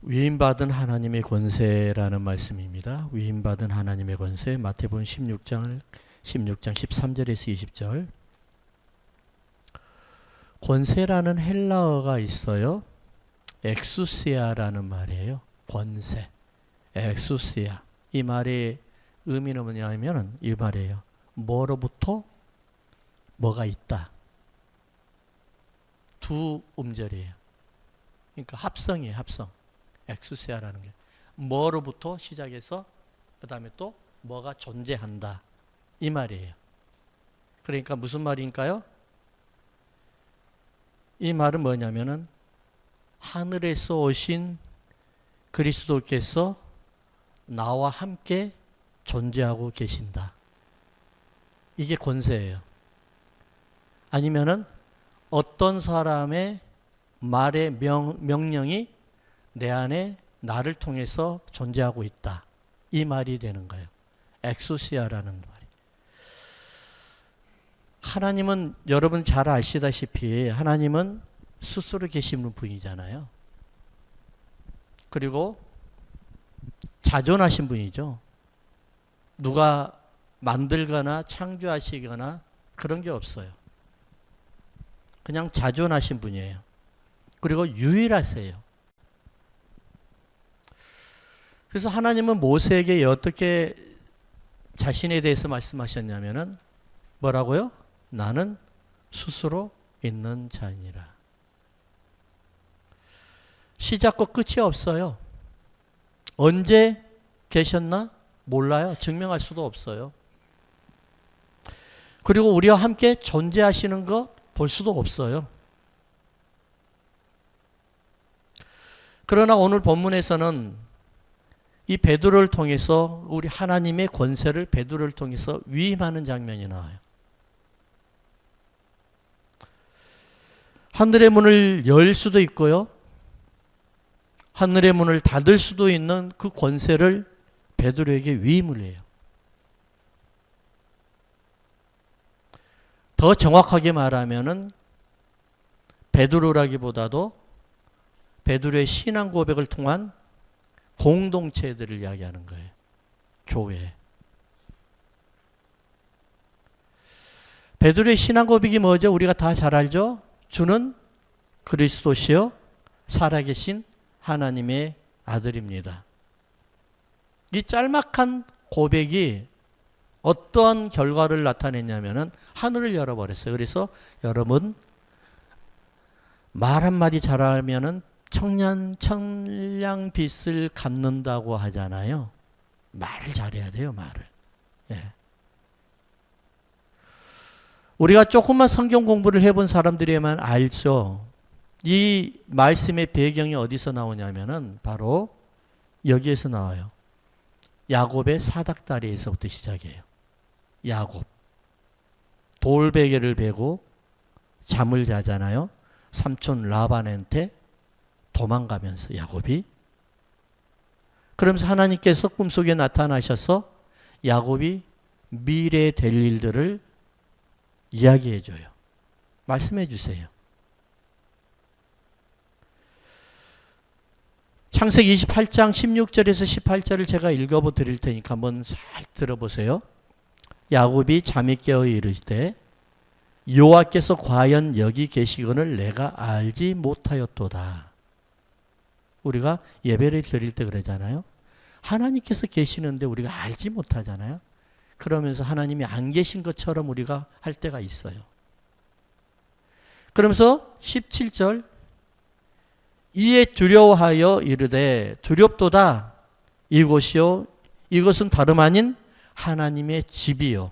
위임받은 하나님의 권세라는 말씀입니다. 위임받은 하나님의 권세, 마태복음 16장 13절에서 20절. 권세라는 헬라어가 있어요. 엑수시아라는 말이에요. 권세, 엑수시아. 이 말의 의미는 뭐냐면 이 말이에요. 뭐로부터 뭐가 있다. 두 음절이에요. 그러니까 합성이에요. 합성. 엑수시아라는 게 뭐로부터 시작해서 그 다음에 또 뭐가 존재한다. 이 말이에요. 그러니까 무슨 말인가요? 이 말은 뭐냐면은 하늘에서 오신 그리스도께서 나와 함께 존재하고 계신다. 이게 권세예요. 아니면은 어떤 사람의 말의 명령이 내 안에 나를 통해서 존재하고 있다. 이 말이 되는 거예요. 엑소시아라는 말이. 하나님은 여러분 잘 아시다시피 하나님은 스스로 계시는 분이잖아요. 그리고 자존하신 분이죠. 누가 만들거나 창조하시거나 그런 게 없어요. 그냥 자존하신 분이에요. 그리고 유일하세요. 그래서 하나님은 모세에게 어떻게 자신에 대해서 말씀하셨냐면은 뭐라고요? 나는 스스로 있는 자니라. 시작과 끝이 없어요. 언제 계셨나? 몰라요. 증명할 수도 없어요. 그리고 우리와 함께 존재하시는 것 볼 수도 없어요. 그러나 오늘 본문에서는 이 베드로를 통해서 우리 하나님의 권세를 베드로를 통해서 위임하는 장면이 나와요. 하늘의 문을 열 수도 있고요. 하늘의 문을 닫을 수도 있는 그 권세를 베드로에게 위임을 해요. 더 정확하게 말하면은 베드로라기보다도 베드로의 신앙 고백을 통한 공동체들을 이야기하는 거예요. 교회. 베드로의 신앙 고백이 뭐죠? 우리가 다 잘 알죠? 주는 그리스도시요 살아계신 하나님의 아들입니다. 이 짤막한 고백이 어떤 결과를 나타냈냐면은 하늘을 열어버렸어요. 그래서 여러분 말 한마디 잘하면은 천냥빛을 갚는다고 하잖아요. 말을 잘해야 돼요. 말을. 예. 우리가 조금만 성경 공부를 해본 사람들이만 알죠. 이 말씀의 배경이 어디서 나오냐면은 바로 여기에서 나와요. 야곱의 사닥다리에서부터 시작해요. 야곱. 돌베개를 베고 잠을 자잖아요. 삼촌 라반한테 도망가면서 야곱이. 그러면서 하나님께서 꿈속에 나타나셔서 야곱이 미래에 될 일들을 이야기해 줘요. 말씀해 주세요. 창세기 28장 16절에서 18절을 제가 읽어 드릴 테니까 한번 잘 들어보세요. 야곱이 잠이 깨어 이르시되 여호와께서 과연 여기 계시거늘 내가 알지 못하였도다. 우리가 예배를 드릴 때 그러잖아요. 하나님께서 계시는데 우리가 알지 못하잖아요. 그러면서 하나님이 안 계신 것처럼 우리가 할 때가 있어요. 그러면서 17절 이에 두려워하여 이르되 두렵도다. 이곳이요 이것은 다름 아닌 하나님의 집이요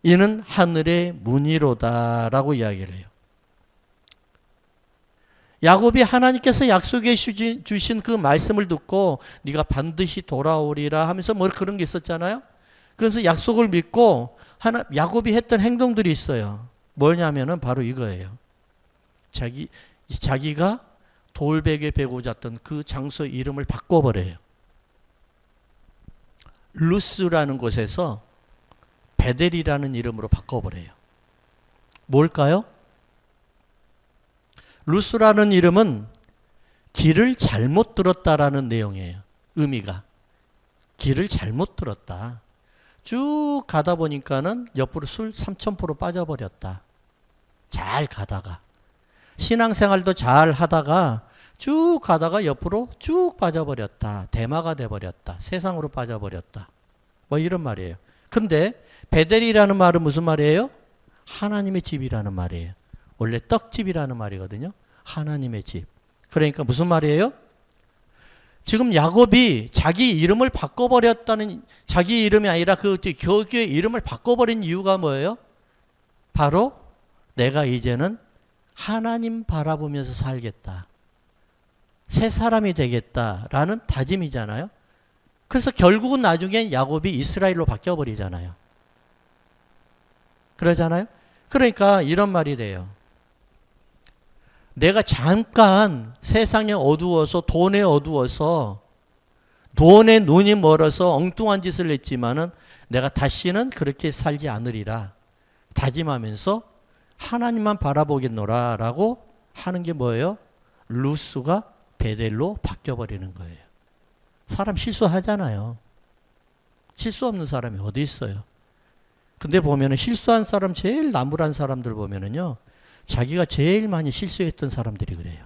이는 하늘의 문이로다 라고 이야기를 해요. 야곱이 하나님께서 약속해 주신 그 말씀을 듣고 네가 반드시 돌아오리라 하면서 뭐 그런 게 있었잖아요. 그래서 약속을 믿고 야곱이 했던 행동들이 있어요. 뭐냐면은 바로 이거예요. 자기가 돌베개 베고 잤던 그 장소 이름을 바꿔버려요. 루스라는 곳에서 베델이라는 이름으로 바꿔버려요. 뭘까요? 루스라는 이름은 길을 잘못 들었다라는 내용이에요. 의미가. 길을 잘못 들었다. 쭉 가다 보니까는 옆으로 술 3000% 빠져버렸다. 잘 가다가. 신앙생활도 잘 하다가 쭉 가다가 옆으로 쭉 빠져버렸다. 대마가 돼버렸다. 세상으로 빠져버렸다. 뭐 이런 말이에요. 근데 베델이라는 말은 무슨 말이에요? 하나님의 집이라는 말이에요. 원래 떡집이라는 말이거든요. 하나님의 집. 그러니까 무슨 말이에요? 지금 야곱이 자기 이름을 바꿔버렸다는, 자기 이름이 아니라 그 교회의 이름을 바꿔버린 이유가 뭐예요? 바로 내가 이제는 하나님 바라보면서 살겠다. 새 사람이 되겠다라는 다짐이잖아요. 그래서 결국은 나중에 야곱이 이스라엘로 바뀌어버리잖아요. 그러잖아요. 그러니까 이런 말이 돼요. 내가 잠깐 세상에 어두워서 돈에 어두워서 돈에 눈이 멀어서 엉뚱한 짓을 했지만은 내가 다시는 그렇게 살지 않으리라 다짐하면서 하나님만 바라보겠노라 라고 하는 게 뭐예요? 루스가 베델로 바뀌어버리는 거예요. 사람 실수하잖아요. 실수 없는 사람이 어디 있어요? 근데 보면은 실수한 사람, 제일 나무란 사람들 보면은요, 자기가 제일 많이 실수했던 사람들이 그래요.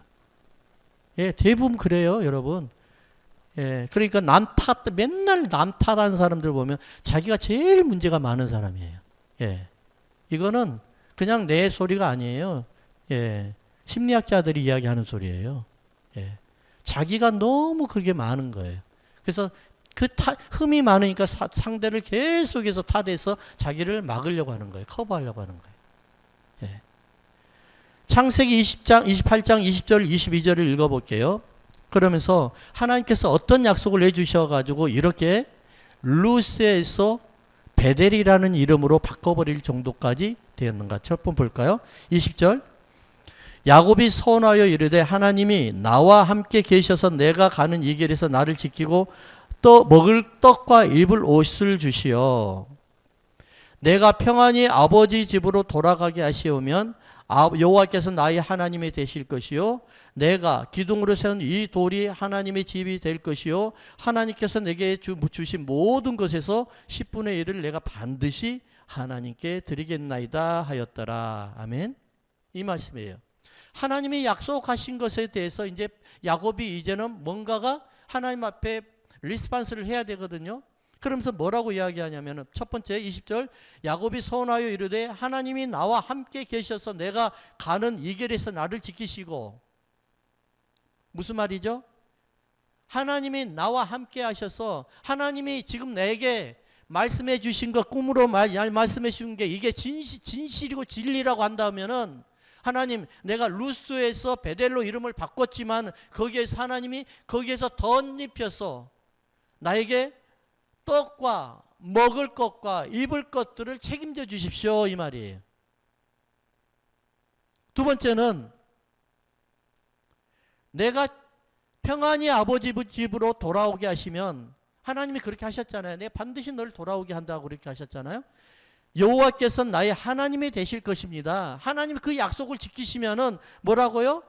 예, 대부분 그래요, 여러분. 예, 그러니까 맨날 남 탓하는 사람들 보면 자기가 제일 문제가 많은 사람이에요. 예, 이거는 그냥 내 소리가 아니에요. 예, 심리학자들이 이야기하는 소리예요. 예, 자기가 너무 그게 많은 거예요. 그래서 흠이 많으니까 상대를 계속해서 탓해서 자기를 막으려고 하는 거예요. 커버하려고 하는 거예요. 예. 창세기 28장 20절 22절을 읽어볼게요. 그러면서 하나님께서 어떤 약속을 해주셔가지고 이렇게 루스에서 베델이라는 이름으로 바꿔버릴 정도까지 되었는가. 첫 번 볼까요? 20절. 야곱이 서원하여 이르되 하나님이 나와 함께 계셔서 내가 가는 이 길에서 나를 지키고 또 먹을 떡과 입을 옷을 주시어 내가 평안히 아버지 집으로 돌아가게 하시오면 여호와께서 나의 하나님이 되실 것이요 내가 기둥으로 세운 이 돌이 하나님의 집이 될 것이요 하나님께서 내게 주신 모든 것에서 10분의 1을 내가 반드시 하나님께 드리겠나이다 하였더라. 아멘. 이 말씀이에요. 하나님이 약속하신 것에 대해서 이제 야곱이 이제는 뭔가가 하나님 앞에 리스판스를 해야 되거든요. 그러면서 뭐라고 이야기하냐면 첫 번째 20절 야곱이 서원하여 이르되 하나님이 나와 함께 계셔서 내가 가는 이 길에서 나를 지키시고 무슨 말이죠? 하나님이 나와 함께 하셔서 하나님이 지금 내게 말씀해 주신 것 꿈으로 말씀해 주신 게 이게 진실이고 진리라고 한다면은 하나님 내가 루스에서 베델로 이름을 바꿨지만 거기에서 하나님이 거기에서 덧입혀서 나에게 떡과 먹을 것과 입을 것들을 책임져 주십시오 이 말이에요. 두 번째는 내가 평안히 아버지 집으로 돌아오게 하시면 하나님이 그렇게 하셨잖아요. 내가 반드시 널 돌아오게 한다고 그렇게 하셨잖아요. 여호와께서는 나의 하나님이 되실 것입니다. 하나님이 그 약속을 지키시면은 뭐라고요?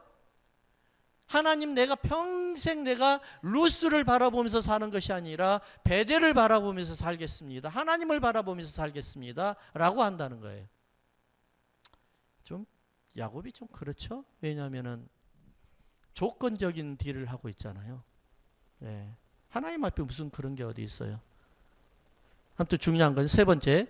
하나님 내가 평생 내가 루스를 바라보면서 사는 것이 아니라 베델을 바라보면서 살겠습니다. 하나님을 바라보면서 살겠습니다. 라고 한다는 거예요. 좀 야곱이 좀 그렇죠? 왜냐하면은 조건적인 딜을 하고 있잖아요. 예. 하나님 앞에 무슨 그런 게 어디 있어요? 아무튼 중요한 건 세 번째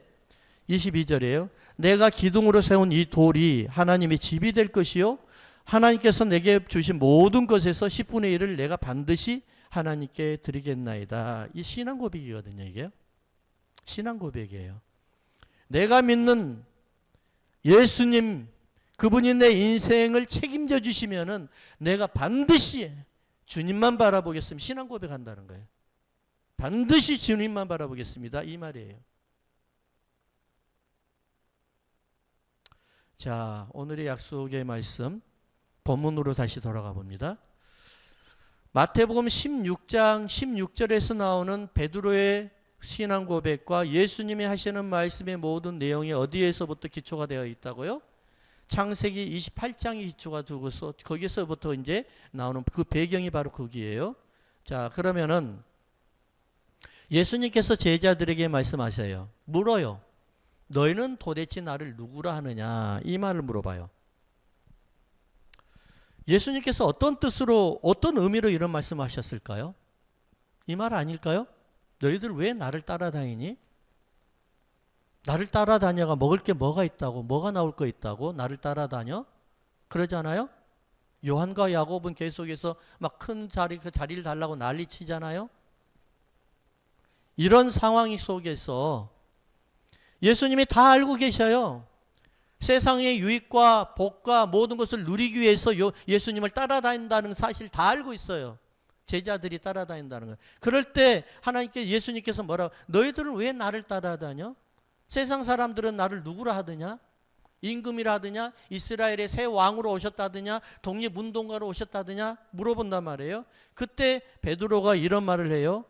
22절이에요. 내가 기둥으로 세운 이 돌이 하나님의 집이 될 것이요 하나님께서 내게 주신 모든 것에서 10분의 1을 내가 반드시 하나님께 드리겠나이다. 이 신앙 고백이거든요. 이게 신앙 고백이에요. 내가 믿는 예수님 그분이 내 인생을 책임져 주시면은 내가 반드시 주님만 바라보겠습니다. 신앙 고백한다는 거예요. 반드시 주님만 바라보겠습니다. 이 말이에요. 자, 오늘의 약속의 말씀 본문으로 다시 돌아가 봅니다. 마태복음 16장 16절에서 나오는 베드로의 신앙 고백과 예수님이 하시는 말씀의 모든 내용이 어디에서부터 기초가 되어 있다고요? 창세기 28장이 기초가 두고서 거기서부터 이제 나오는 그 배경이 바로 거기에요. 자, 그러면은 예수님께서 제자들에게 말씀하셔요. 물어요. 너희는 도대체 나를 누구라 하느냐? 이 말을 물어봐요. 예수님께서 어떤 뜻으로, 어떤 의미로 이런 말씀하셨을까요? 이 말 아닐까요? 너희들 왜 나를 따라다니니? 나를 따라다녀가 먹을 게 뭐가 있다고, 뭐가 나올 거 있다고 나를 따라다녀? 그러잖아요? 요한과 야곱은 계속해서 막 큰 자리, 그 자리를 달라고 난리 치잖아요? 이런 상황 속에서 예수님이 다 알고 계셔요. 세상의 유익과 복과 모든 것을 누리기 위해서 예수님을 따라다닌다는 사실 다 알고 있어요. 제자들이 따라다닌다는 거예요. 그럴 때 하나님께 예수님께서 뭐라고, 너희들은 왜 나를 따라다녀? 세상 사람들은 나를 누구라 하느냐? 임금이라 하느냐? 이스라엘의 새 왕으로 오셨다느냐? 독립운동가로 오셨다느냐? 물어본단 말이에요. 그때 베드로가 이런 말을 해요.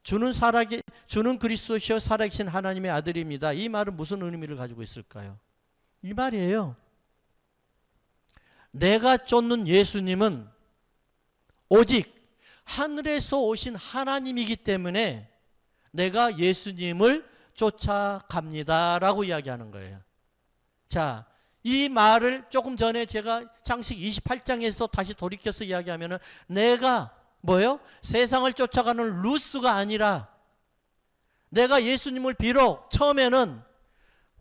주는 그리스도시요 살아계신 하나님의 아들입니다. 이 말은 무슨 의미를 가지고 있을까요? 이 말이에요. 내가 쫓는 예수님은 오직 하늘에서 오신 하나님이기 때문에 내가 예수님을 쫓아갑니다. 라고 이야기하는 거예요. 자, 이 말을 조금 전에 제가 창세기 28장에서 다시 돌이켜서 이야기하면은 내가 뭐요? 세상을 쫓아가는 루스가 아니라 내가 예수님을 비록 처음에는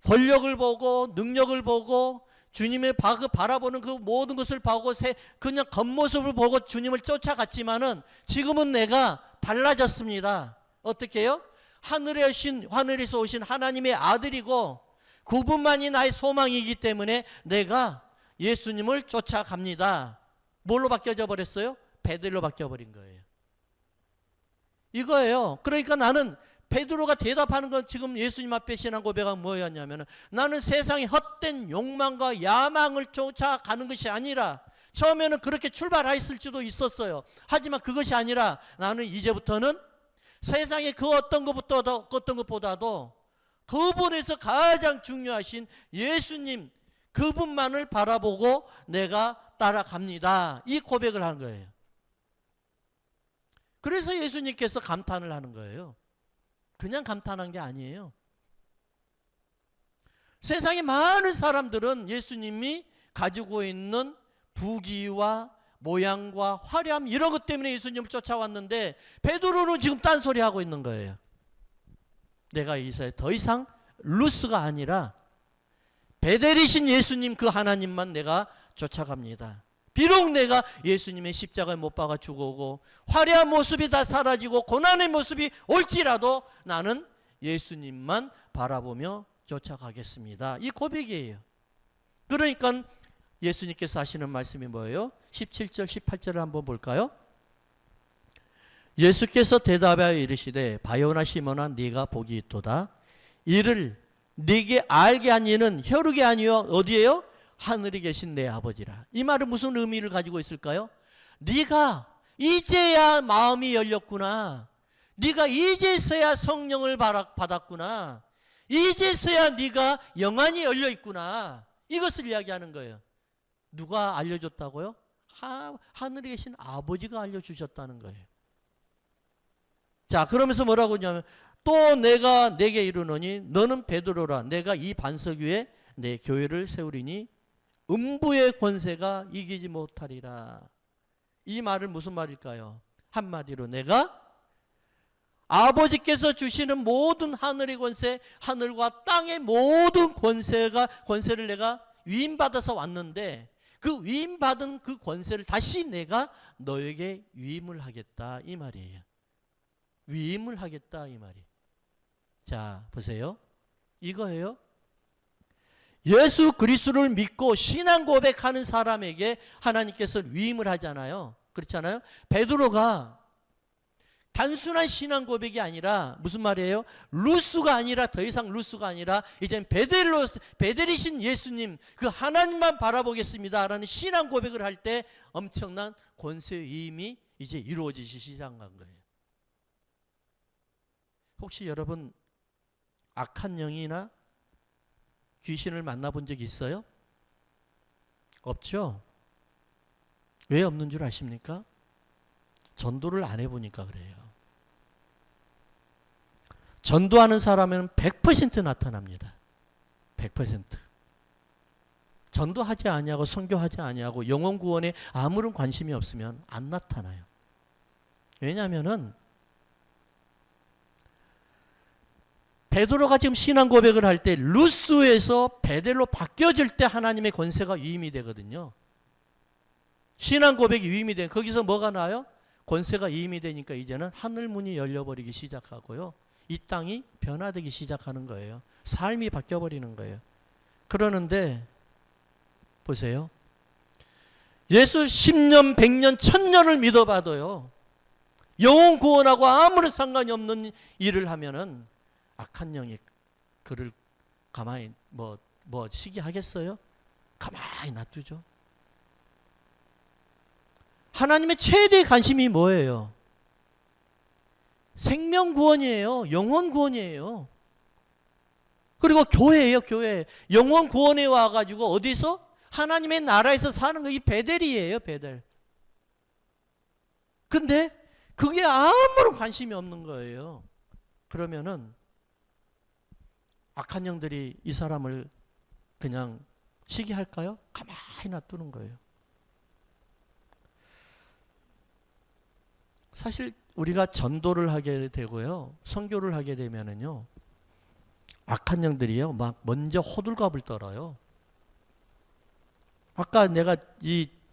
권력을 보고 능력을 보고 주님의 바라보는 그 모든 것을 보고 그냥 겉모습을 보고 주님을 쫓아갔지만은 지금은 내가 달라졌습니다. 어떻게 해요? 하늘에서 오신 하나님의 아들이고 그분만이 나의 소망이기 때문에 내가 예수님을 쫓아갑니다. 뭘로 바뀌어져 버렸어요? 베드로로 바뀌어버린 거예요. 이거예요. 그러니까 나는 베드로가 대답하는 건 지금 예수님 앞에 신앙 고백은 뭐였냐면 나는 세상의 헛된 욕망과 야망을 쫓아가는 것이 아니라 처음에는 그렇게 출발했을지도 있었어요. 하지만 그것이 아니라 나는 이제부터는 세상의 그 어떤 것보다도 그분에서 가장 중요하신 예수님 그분만을 바라보고 내가 따라갑니다. 이 고백을 한 거예요. 그래서 예수님께서 감탄을 하는 거예요. 그냥 감탄한 게 아니에요. 세상의 많은 사람들은 예수님이 가지고 있는 부귀와 모양과 화려함 이런 것 때문에 예수님을 쫓아왔는데 베드로는 지금 딴소리 하고 있는 거예요. 내가 이제 더 이상 루스가 아니라 베델이신 예수님 그 하나님만 내가 쫓아갑니다. 비록 내가 예수님의 십자가에 못 박아 죽어오고 화려한 모습이 다 사라지고 고난의 모습이 올지라도 나는 예수님만 바라보며 쫓아가겠습니다. 이 고백이에요. 그러니까 예수님께서 하시는 말씀이 뭐예요? 17절 18절을 한번 볼까요? 예수께서 대답하여 이르시되 바요나 시몬아 네가 복이 있도다. 이를 네게 알게 한 이는 혈육이 아니요 어디에요? 하늘에 계신 내 아버지라. 이 말은 무슨 의미를 가지고 있을까요? 네가 이제야 마음이 열렸구나. 네가 이제서야 성령을 받았구나. 이제서야 네가 영안이 열려 있구나. 이것을 이야기하는 거예요. 누가 알려줬다고요? 하늘에 계신 아버지가 알려주셨다는 거예요. 자, 그러면서 뭐라고 하냐면 또 내가 내게 이르노니 너는 베드로라. 내가 이 반석 위에 내 교회를 세우리니 음부의 권세가 이기지 못하리라. 이 말은 무슨 말일까요? 한마디로 내가 아버지께서 주시는 모든 하늘의 권세, 하늘과 땅의 모든 권세를 내가 위임받아서 왔는데 그 위임받은 그 권세를 다시 내가 너에게 위임을 하겠다 이 말이에요. 위임을 하겠다 이 말이에요. 자, 보세요. 이거예요. 예수 그리스도를 믿고 신앙 고백하는 사람에게 하나님께서 위임을 하잖아요. 그렇잖아요. 베드로가 단순한 신앙 고백이 아니라 무슨 말이에요? 루스가 아니라 더 이상 루스가 아니라 이젠 베델이신 예수님 그 하나님만 바라보겠습니다 라는 신앙 고백을 할 때 엄청난 권세 위임이 이제 이루어지기 시작한 거예요. 혹시 여러분 악한 영이나 귀신을 만나본 적 있어요? 없죠? 왜 없는 줄 아십니까? 전도를 안 해보니까 그래요. 전도하는 사람은 100% 나타납니다. 100%. 전도하지 아니하고 선교하지 아니하고 영혼 구원에 아무런 관심이 없으면 안 나타나요. 왜냐하면은 베드로가 지금 신앙 고백을 할 때 루스에서 베델로 바뀌어질 때 하나님의 권세가 위임이 되거든요. 신앙 고백이 위임이 돼. 거기서 뭐가 나요? 권세가 위임이 되니까 이제는 하늘 문이 열려버리기 시작하고요. 이 땅이 변화되기 시작하는 거예요. 삶이 바뀌어버리는 거예요. 그러는데 보세요. 예수 10년, 100년, 1000년을 믿어봐도요. 영혼 구원하고 아무런 상관이 없는 일을 하면은 악한 영이 그를 가만히 시기하겠어요? 가만히 놔두죠. 하나님의 최대의 관심이 뭐예요? 생명 구원이에요. 영혼 구원이에요. 그리고 교회예요, 교회. 영혼 구원에 와가지고 어디서? 하나님의 나라에서 사는 거 이 베델이에요, 베델. 근데 그게 아무런 관심이 없는 거예요. 그러면은 악한 영들이 이 사람을 그냥 시기할까요? 가만히 놔두는 거예요. 사실 우리가 전도를 하게 되고요. 선교를 하게 되면은요. 악한 영들이요. 막 먼저 호들갑을 떨어요. 아까 내가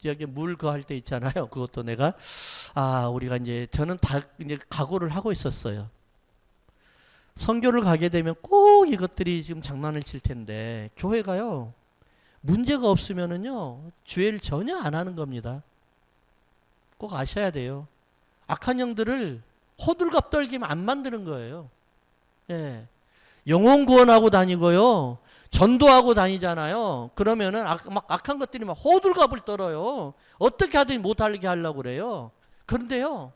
여기 물 그 할 때 있잖아요. 그것도 내가 우리가 저는 다 이제 각오를 하고 있었어요. 선교를 가게 되면 꼭 이것들이 지금 장난을 칠 텐데 교회가요. 문제가 없으면은요. 주의를 전혀 안 하는 겁니다. 꼭 아셔야 돼요. 악한 영들을 호들갑 떨기면 안 만드는 거예요. 예. 영혼 구원하고 다니고요. 전도하고 다니잖아요. 그러면은 막 악한 것들이 막 호들갑을 떨어요. 어떻게 하든지 못하게 하려고 그래요. 그런데요.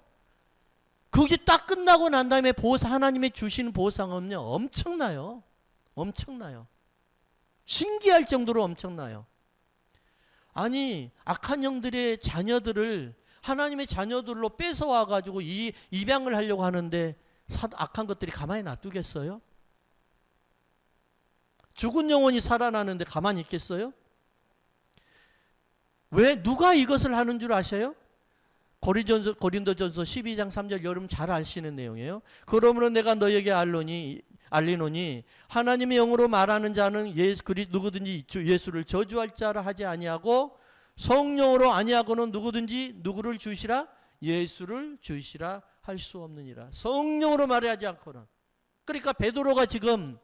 그게 딱 끝나고 난 다음에 하나님의 주시는 보상은요. 엄청나요. 엄청나요. 신기할 정도로 엄청나요. 아니 악한 영들의 자녀들을 하나님의 자녀들로 뺏어와 가지고 입양을 하려고 하는데 악한 것들이 가만히 놔두겠어요? 죽은 영혼이 살아나는데 가만히 있겠어요? 왜 누가 이것을 하는 줄 아셔요? 고린도전서 12장 3절 여러분 잘 아시는 내용이에요. 그러므로 내가 너에게 알리노니 하나님의 영으로 말하는 자는 누구든지 예수를 저주할 자라 하지 아니하고 성령으로 아니하고는 누구든지 누구를 주시라? 예수를 주시라 할 수 없느니라. 성령으로 말하지 않고는. 그러니까 베드로가 지금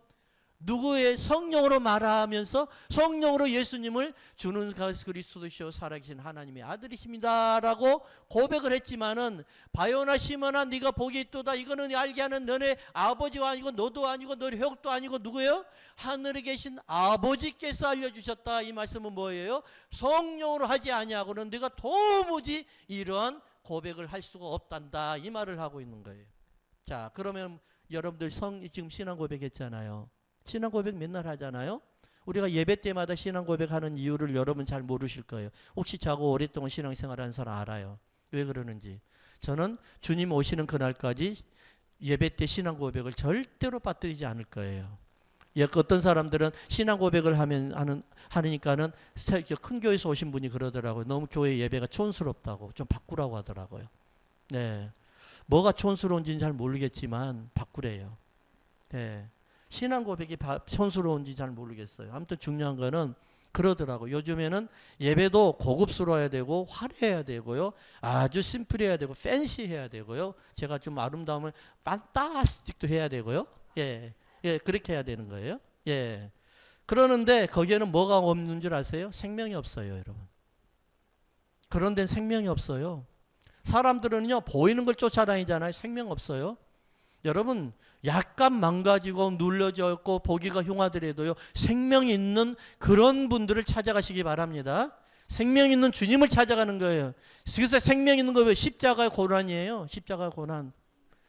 누구의 성령으로 말하면서 성령으로 예수님을 주는 그리스도시요 살아계신 하나님의 아들이십니다라고 고백을 했지만은 바요나 시몬아 네가 복이 있도다. 이거는 알게 하는 너네 아버지가 아니고 너도 아니고 너희 혈육도 아니고 누구예요? 하늘에 계신 아버지께서 알려주셨다. 이 말씀은 뭐예요? 성령으로 하지 아니하고는 네가 도무지 이러한 고백을 할 수가 없단다. 이 말을 하고 있는 거예요. 자, 그러면 여러분들 지금 신앙 고백했잖아요. 신앙 고백 맨날 하잖아요. 우리가 예배 때마다 신앙 고백하는 이유를 여러분 잘 모르실 거예요. 혹시 저하고 오랫동안 신앙생활하는 사람 알아요. 왜 그러는지. 저는 주님 오시는 그날까지 예배 때 신앙 고백을 절대로 빠뜨리지 않을 거예요. 어떤 사람들은 신앙 고백을 하니까는 큰 교회에서 오신 분이 그러더라고요. 너무 교회 예배가 촌스럽다고 좀 바꾸라고 하더라고요. 네, 뭐가 촌스러운지는 잘 모르겠지만 바꾸래요. 네. 신앙 고백이 촌스러운지 잘 모르겠어요. 아무튼 중요한 거는 그러더라고요. 요즘에는 예배도 고급스러워야 되고 화려해야 되고요. 아주 심플해야 되고 팬시해야 되고요. 제가 좀 아름다우면 판타스틱도 해야 되고요. 예, 그렇게 해야 되는 거예요. 예. 그러는데 거기에는 뭐가 없는 줄 아세요? 생명이 없어요, 여러분. 그런 데는 생명이 없어요. 사람들은요, 보이는 걸 쫓아다니잖아요. 생명 없어요. 여러분 약간 망가지고 눌러져 있고 보기가 흉하더라도요. 생명 있는 그런 분들을 찾아가시기 바랍니다. 생명 있는 주님을 찾아가는 거예요. 그래서 생명 있는 거 왜 십자가의 고난이에요. 십자가의 고난.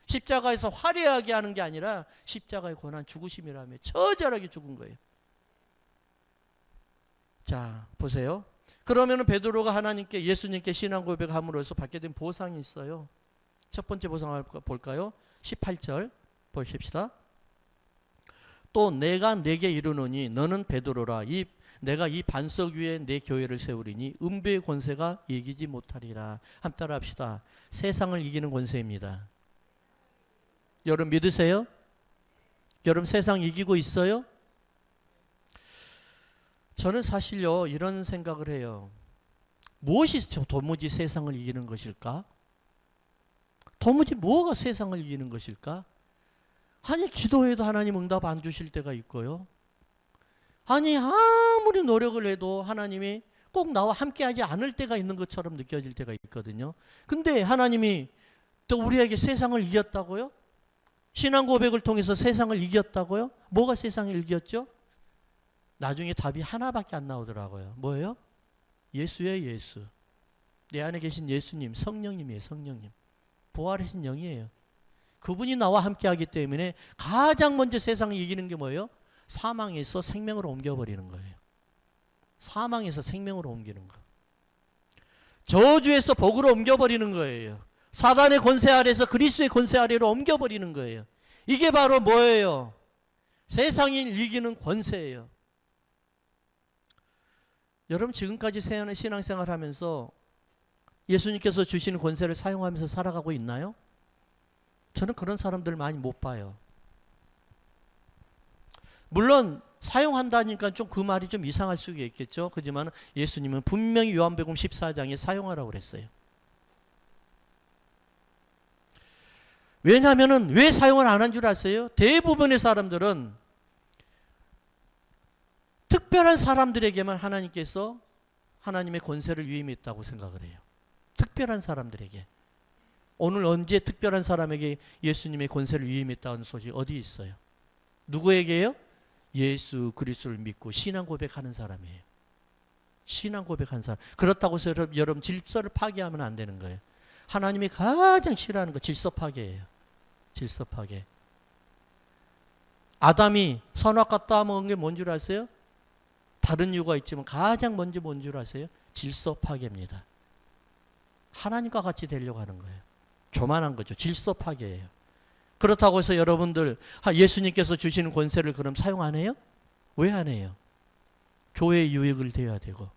십자가에서 화려하게 하는 게 아니라 십자가의 고난 죽으심이라며 처절하게 죽은 거예요. 자 보세요. 그러면은 베드로가 하나님께 예수님께 신앙 고백함으로써 받게 된 보상이 있어요. 첫 번째 보상을 볼까요? 18절 보십시다. 또 내가 네게 이르노니 너는 베드로라. 내가 이 반석 위에 내 교회를 세우리니 음부의 권세가 이기지 못하리라. 한번 따라합시다. 세상을 이기는 권세입니다. 여러분 믿으세요? 여러분 세상 이기고 있어요? 저는 사실요 이런 생각을 해요. 무엇이 도무지 세상을 이기는 것일까? 도무지 뭐가 세상을 이기는 것일까? 아니 기도해도 하나님 응답 안 주실 때가 있고요. 아니 아무리 노력을 해도 하나님이 꼭 나와 함께하지 않을 때가 있는 것처럼 느껴질 때가 있거든요. 근데 하나님이 또 우리에게 세상을 이겼다고요? 신앙 고백을 통해서 세상을 이겼다고요? 뭐가 세상을 이겼죠? 나중에 답이 하나밖에 안 나오더라고요. 뭐예요? 예수예요, 예수. 내 안에 계신 예수님, 성령님이에요, 성령님. 부활하신 영이에요. 그분이 나와 함께 하기 때문에 가장 먼저 세상을 이기는 게 뭐예요? 사망에서 생명으로 옮겨버리는 거예요. 사망에서 생명으로 옮기는 거. 저주에서 복으로 옮겨버리는 거예요. 사단의 권세 아래에서 그리스도의 권세 아래로 옮겨버리는 거예요. 이게 바로 뭐예요? 세상을 이기는 권세예요. 여러분 지금까지 신앙생활 하면서 예수님께서 주시는 권세를 사용하면서 살아가고 있나요? 저는 그런 사람들 많이 못 봐요. 물론 사용한다니까 좀 그 말이 좀 이상할 수가 있겠죠. 그렇지만 예수님은 분명히 요한복음 14장에 사용하라고 그랬어요. 왜냐하면 왜 사용을 안 한 줄 아세요? 대부분의 사람들은 특별한 사람들에게만 하나님께서 하나님의 권세를 위임했다고 생각을 해요. 특별한 사람들에게. 오늘 언제 특별한 사람에게 예수님의 권세를 위임했다는 소식 어디 있어요? 누구에게요? 예수 그리스도를 믿고 신앙 고백하는 사람이에요. 신앙 고백하는 사람. 그렇다고 해서 여러분 질서를 파괴하면 안 되는 거예요. 하나님이 가장 싫어하는 거 질서 파괴예요. 질서 파괴. 아담이 선악과 따먹은 게 뭔 줄 아세요? 다른 이유가 있지만 가장 먼저 뭔 줄 아세요? 질서 파괴입니다. 하나님과 같이 되려고 하는 거예요. 교만한 거죠. 질서 파괴예요. 그렇다고 해서 여러분들 예수님께서 주시는 권세를 그럼 사용 안 해요? 왜 안 해요? 교회의 유익을 대야 되고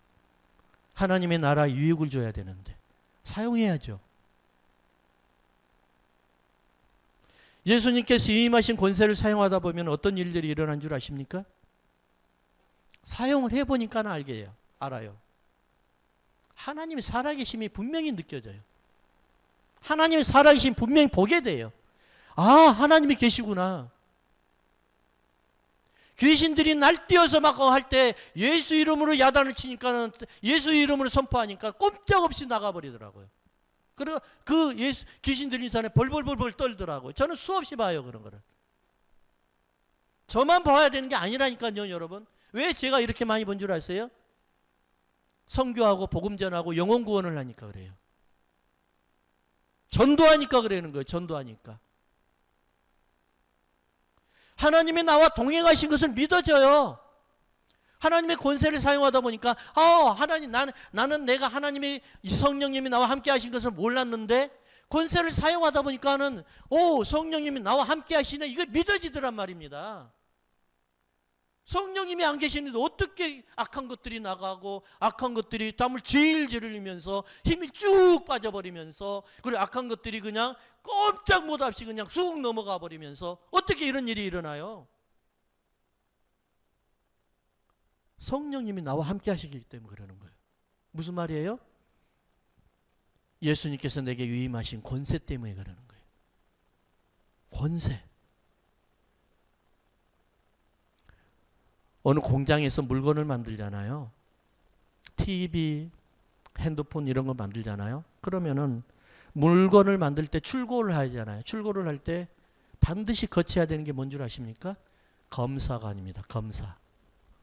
하나님의 나라의 유익을 줘야 되는데 사용해야죠. 예수님께서 위임하신 권세를 사용하다 보면 어떤 일들이 일어난 줄 아십니까? 사용을 해보니까 알아요. 하나님의 살아계심이 분명히 느껴져요. 하나님의 살아계심 분명히 보게 돼요. 아, 하나님이 계시구나. 귀신들이 날뛰어서 막 할 때 예수 이름으로 야단을 치니까는 예수 이름으로 선포하니까 꼼짝없이 나가버리더라고요. 그리고 귀신들이 전에 벌벌벌벌 떨더라고요. 저는 수없이 봐요, 그런 거를. 저만 봐야 되는 게 아니라니까요, 여러분. 왜 제가 이렇게 많이 본 줄 아세요? 선교하고 복음 전하고 영혼 구원을 하니까 그래요. 전도하니까 그러는 거예요. 전도하니까. 하나님이 나와 동행하신 것을 믿어져요. 하나님의 권세를 사용하다 보니까 하나님 나는 내가 하나님의 성령님이 나와 함께 하신 것을 몰랐는데 권세를 사용하다 보니까는 성령님이 나와 함께 하시네. 이거 믿어지더란 말입니다. 성령님이 안 계시는데 어떻게 악한 것들이 나가고 악한 것들이 땀을 질질 흘리면서 힘이 쭉 빠져버리면서 그리고 악한 것들이 그냥 꼼짝 못없이 그냥 쑥 넘어가 버리면서 어떻게 이런 일이 일어나요? 성령님이 나와 함께 하시기 때문에 그러는 거예요. 무슨 말이에요? 예수님께서 내게 위임하신 권세 때문에 그러는 거예요. 권세. 어느 공장에서 물건을 만들잖아요. TV, 핸드폰 이런 거 만들잖아요. 그러면은 물건을 만들 때 출고를 하잖아요. 출고를 할 때 반드시 거쳐야 되는 게 뭔 줄 아십니까? 검사가 아닙니다. 검사.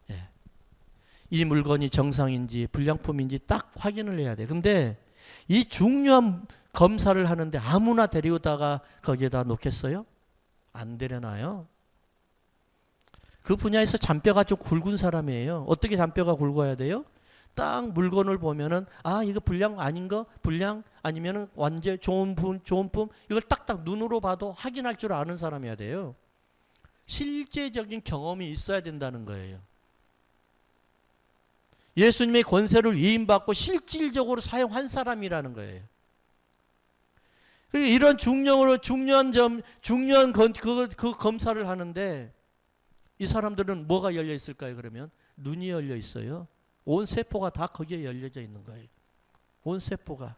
예. 이 물건이 정상인지 불량품인지 딱 확인을 해야 돼요. 근데 이 중요한 검사를 하는데 아무나 데려다가 거기에다 놓겠어요? 안 데려놔요. 그 분야에서 잔뼈가 좀 굵은 사람이에요. 어떻게 잔뼈가 굵어야 돼요? 딱 물건을 보면은 아 이거 불량 아닌 거 불량 아니면은 완전 좋은 품 이걸 딱딱 눈으로 봐도 확인할 줄 아는 사람이어야 돼요. 실제적인 경험이 있어야 된다는 거예요. 예수님의 권세를 위임받고 실질적으로 사용한 사람이라는 거예요. 이런 중요한 그 검사를 하는데 이 사람들은 뭐가 열려 있을까요? 그러면 눈이 열려 있어요. 온 세포가 다 거기에 열려져 있는 거예요. 온 세포가.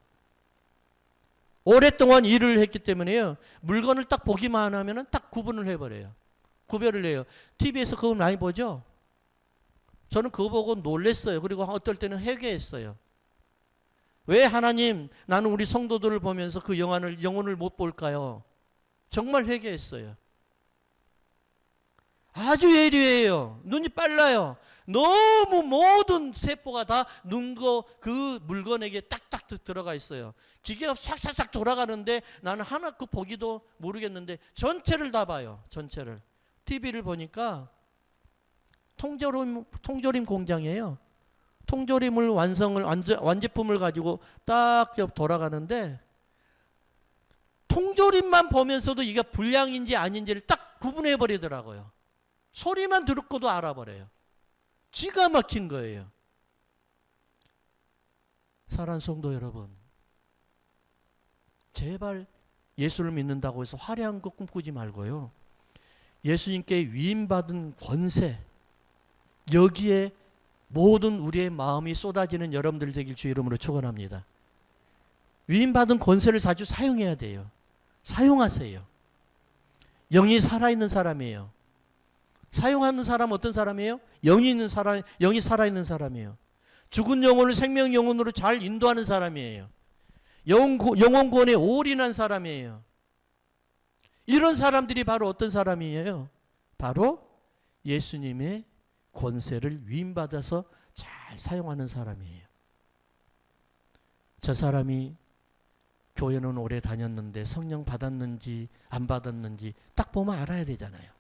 오랫동안 일을 했기 때문에요. 물건을 딱 보기만 하면 딱 구분을 해버려요. 구별을 해요. TV에서 그걸 많이 보죠? 저는 그거 보고 놀랬어요. 그리고 어떨 때는 회개했어요. 왜 하나님 나는 우리 성도들을 보면서 그 영혼을 못 볼까요? 정말 회개했어요. 아주 예리해요. 눈이 빨라요. 너무 모든 세포가 다 그 물건에게 딱딱 들어가 있어요. 기계가 싹싹싹 돌아가는데 나는 하나 그 보기도 모르겠는데 전체를 다 봐요. 전체를. TV를 보니까 통조림 공장이에요. 통조림을 완제품을 가지고 딱 돌아가는데 통조림만 보면서도 이게 불량인지 아닌지를 딱 구분해 버리더라고요. 소리만 듣고도 알아버려요. 기가 막힌 거예요. 사랑하는 성도 여러분, 제발 예수를 믿는다고 해서 화려한 거 꿈꾸지 말고요. 예수님께 위임받은 권세, 여기에 모든 우리의 마음이 쏟아지는 여러분들 되길 주 이름으로 축원합니다. 위임받은 권세를 자주 사용해야 돼요. 사용하세요. 영이 살아있는 사람이에요. 사용하는 사람은 어떤 사람이에요? 영이 살아있는 사람이에요. 죽은 영혼을 생명 영혼으로 잘 인도하는 사람이에요. 영혼권에 올인한 사람이에요. 이런 사람들이 바로 어떤 사람이에요? 바로 예수님의 권세를 위임받아서 잘 사용하는 사람이에요. 저 사람이 교회는 오래 다녔는데 성령 받았는지 안 받았는지 딱 보면 알아야 되잖아요.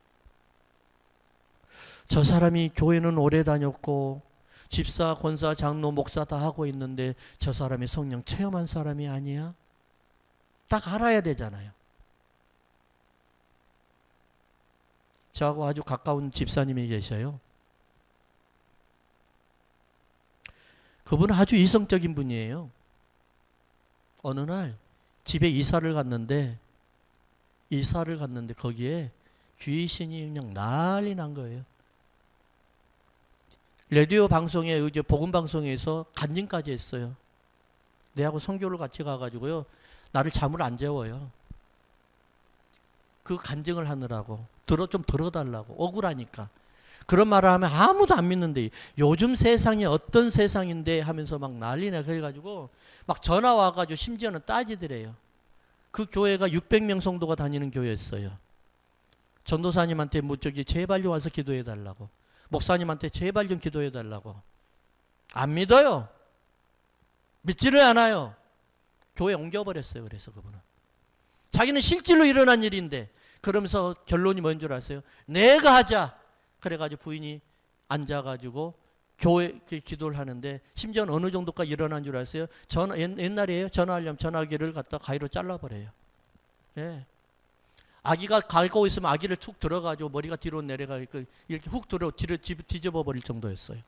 저 사람이 교회는 오래 다녔고 집사, 권사, 장로, 목사 다 하고 있는데 저 사람이 성령 체험한 사람이 아니야? 딱 알아야 되잖아요. 저하고 아주 가까운 집사님이 계셔요. 그분은 아주 이성적인 분이에요. 어느 날 집에 이사를 갔는데 거기에 귀신이 그냥 난리 난 거예요. 라디오 방송에 이제 복음 방송에서 간증까지 했어요. 내하고 선교를 같이 가가지고요, 나를 잠을 안 재워요. 그 간증을 하느라고 좀 들어달라고 억울하니까. 그런 말을 하면 아무도 안 믿는데 요즘 세상이 어떤 세상인데 하면서 막 난리나. 그래가지고 막 전화 와가지고 심지어는 따지더래요. 그 교회가 600명 성도가 다니는 교회였어요. 전도사님한테 제발 좀 와서 기도해달라고. 목사님한테 제발 좀 기도해달라고. 안 믿어요. 믿지를 않아요. 교회 옮겨버렸어요. 그래서 그분은. 자기는 실질로 일어난 일인데, 그러면서 결론이 뭔 줄 아세요? 내가 하자. 그래가지고 부인이 앉아가지고 교회 기도를 하는데, 심지어는 어느 정도까지 일어난 줄 아세요? 옛날이에요. 전화하려면 전화기를 갖다 가위로 잘라버려요. 예. 아기가 갈고 있으면 아기를 툭 들어가지고 머리가 뒤로 내려가 이렇게 훅 뒤집어 버릴 정도였어요.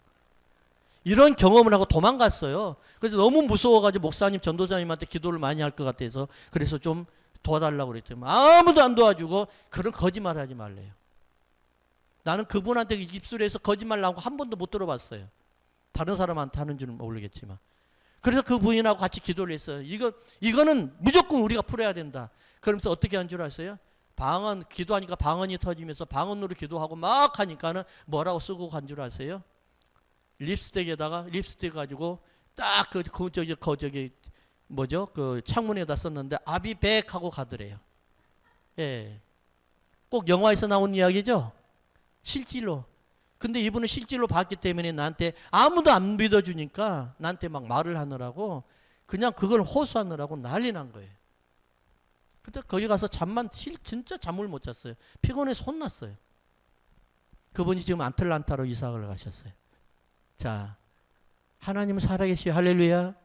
이런 경험을 하고 도망갔어요. 그래서 너무 무서워가지고 목사님, 전도사님한테 기도를 많이 할 것 같아서 그래서 좀 도와달라고 그랬더니 아무도 안 도와주고, 그런 거짓말 하지 말래요. 나는 그분한테 입술에서 거짓말 나온 거 한 번도 못 들어봤어요. 다른 사람한테 하는 줄은 모르겠지만. 그래서 그 부인하고 같이 기도를 했어요. 이거는 무조건 우리가 풀어야 된다. 그러면서 어떻게 한 줄 아세요? 기도하니까 방언이 터지면서 방언으로 기도하고 막 하니까는 뭐라고 쓰고 간 줄 아세요? 립스틱 가지고 딱 그 창문에다 썼는데 아비백 하고 가더래요. 예. 꼭 영화에서 나온 이야기죠? 실질로. 근데 이분은 실질로 봤기 때문에 나한테 아무도 안 믿어주니까 나한테 막 말을 하느라고 그냥 그걸 호소하느라고 난리 난 거예요. 그때 거기 가서 진짜 잠을 못 잤어요. 피곤해서 혼났어요. 그분이 지금 아틀란타로 이사를 가셨어요. 자, 하나님은 살아계시요. 할렐루야.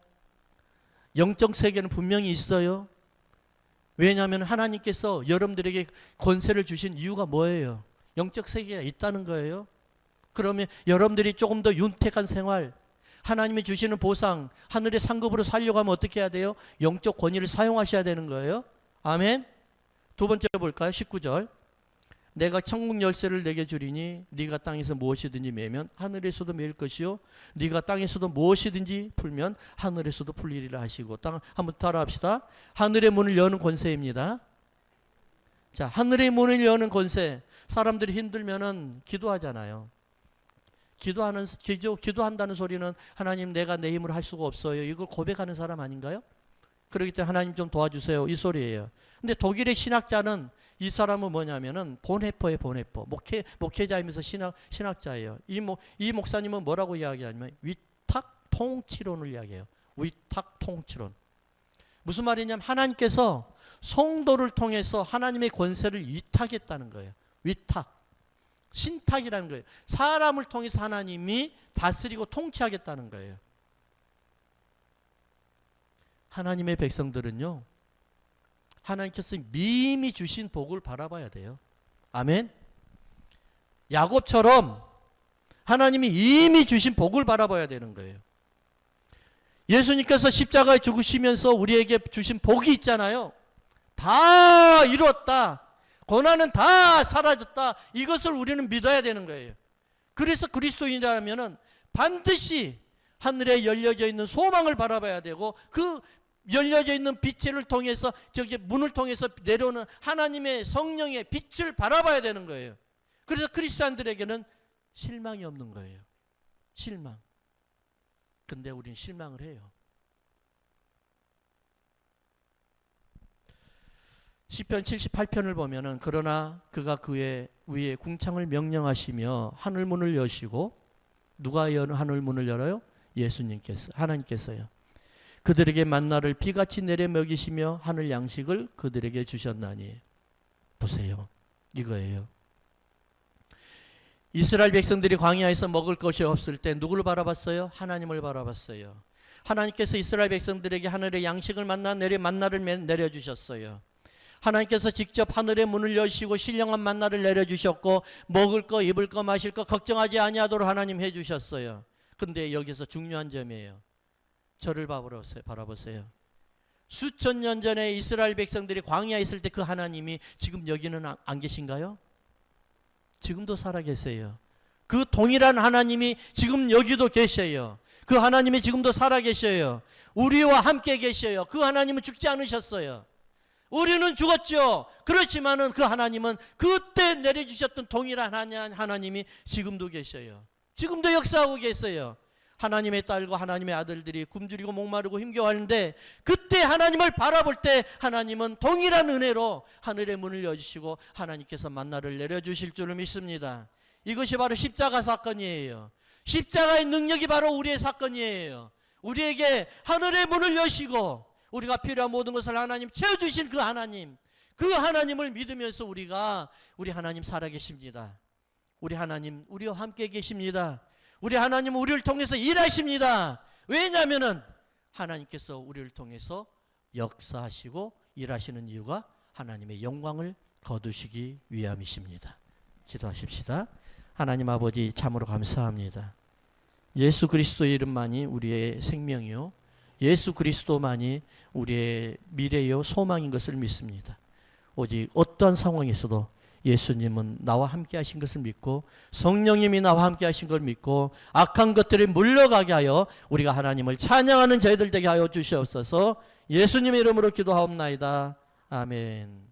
영적 세계는 분명히 있어요. 왜냐하면 하나님께서 여러분들에게 권세를 주신 이유가 뭐예요? 영적 세계가 있다는 거예요. 그러면 여러분들이 조금 더 윤택한 생활, 하나님이 주시는 보상, 하늘의 상급으로 살려고 하면 어떻게 해야 돼요? 영적 권위를 사용하셔야 되는 거예요. 아멘. 두 번째 볼까요? 19절. 내가 천국 열쇠를 내게 주리니 네가 땅에서 무엇이든지 매면 하늘에서도 매일 것이요 네가 땅에서도 무엇이든지 풀면 하늘에서도 풀리리라 하시고. 땅 한번 따라합시다. 하늘의 문을 여는 권세입니다. 자, 하늘의 문을 여는 권세. 사람들이 힘들면은 기도하잖아요. 기도한다는 소리는 하나님 내가 내 힘으로 할 수가 없어요. 이걸 고백하는 사람 아닌가요? 그렇기 때문에 하나님 좀 도와주세요. 이 소리예요. 근데 독일의 신학자는 이 사람은 뭐냐면은 본해퍼예요. 본해퍼. 목회자이면서 신학자예요. 이 목사님은 뭐라고 이야기하냐면 위탁 통치론을 이야기해요. 위탁 통치론. 무슨 말이냐면 하나님께서 성도를 통해서 하나님의 권세를 위탁했다는 거예요. 위탁. 신탁이라는 거예요. 사람을 통해서 하나님이 다스리고 통치하겠다는 거예요. 하나님의 백성들은요, 하나님께서 미리 주신 복을 바라봐야 돼요. 아멘. 야곱처럼 하나님이 이미 주신 복을 바라봐야 되는 거예요. 예수님께서 십자가에 죽으시면서 우리에게 주신 복이 있잖아요. 다 이루었다. 고난은 다 사라졌다. 이것을 우리는 믿어야 되는 거예요. 그래서 그리스도인이라면 반드시 하늘에 열려져 있는 소망을 바라봐야 되고, 그 열려져 있는 빛을 통해서, 저기 문을 통해서 내려오는 하나님의 성령의 빛을 바라봐야 되는 거예요. 그래서 크리스찬들에게는 실망이 없는 거예요. 실망. 근데 우리는 실망을 해요. 시편 78편을 보면은 그러나 그가 그의 위에 궁창을 명령하시며 하늘문을 여시고, 누가 하늘문을 열어요? 예수님께서, 하나님께서요. 그들에게 만나를 비같이 내려 먹이시며 하늘 양식을 그들에게 주셨나니. 보세요. 이거예요. 이스라엘 백성들이 광야에서 먹을 것이 없을 때 누구를 바라봤어요? 하나님을 바라봤어요. 하나님께서 이스라엘 백성들에게 하늘의 양식을 만나를 내려주셨어요. 하나님께서 직접 하늘의 문을 여시고 신령한 만나를 내려주셨고, 먹을 거, 입을 거, 마실 거 걱정하지 아니하도록 하나님 해주셨어요. 근데 여기서 중요한 점이에요. 저를 바라보세요. 수천 년 전에 이스라엘 백성들이 광야에 있을 때 그 하나님이 지금 여기는 안 계신가요? 지금도 살아계세요. 그 동일한 하나님이 지금 여기도 계셔요. 그 하나님이 지금도 살아계셔요. 우리와 함께 계셔요. 그 하나님은 죽지 않으셨어요. 우리는 죽었죠. 그렇지만은 그 하나님은 그때 내려주셨던 동일한 하나님이 지금도 계셔요. 지금도 역사하고 계세요. 하나님의 딸과 하나님의 아들들이 굶주리고 목마르고 힘겨워하는데, 그때 하나님을 바라볼 때 하나님은 동일한 은혜로 하늘의 문을 여주시고 하나님께서 만나를 내려주실 줄을 믿습니다. 이것이 바로 십자가 사건이에요. 십자가의 능력이 바로 우리의 사건이에요. 우리에게 하늘의 문을 여시고 우리가 필요한 모든 것을 하나님 채워주신 그 하나님을 믿으면서 우리 하나님 살아계십니다. 우리 하나님 우리와 함께 계십니다. 우리 하나님은 우리를 통해서 일하십니다. 왜냐하면은 하나님께서 우리를 통해서 역사하시고 일하시는 이유가 하나님의 영광을 거두시기 위함이십니다. 기도하십시다. 하나님 아버지, 참으로 감사합니다. 예수 그리스도의 이름만이 우리의 생명이요, 예수 그리스도만이 우리의 미래요 소망인 것을 믿습니다. 오직 어떠한 상황에서도 예수님은 나와 함께 하신 것을 믿고, 성령님이 나와 함께 하신 걸 믿고, 악한 것들이 물러가게 하여 우리가 하나님을 찬양하는 저희들 되게 하여 주시옵소서. 예수님의 이름으로 기도하옵나이다. 아멘.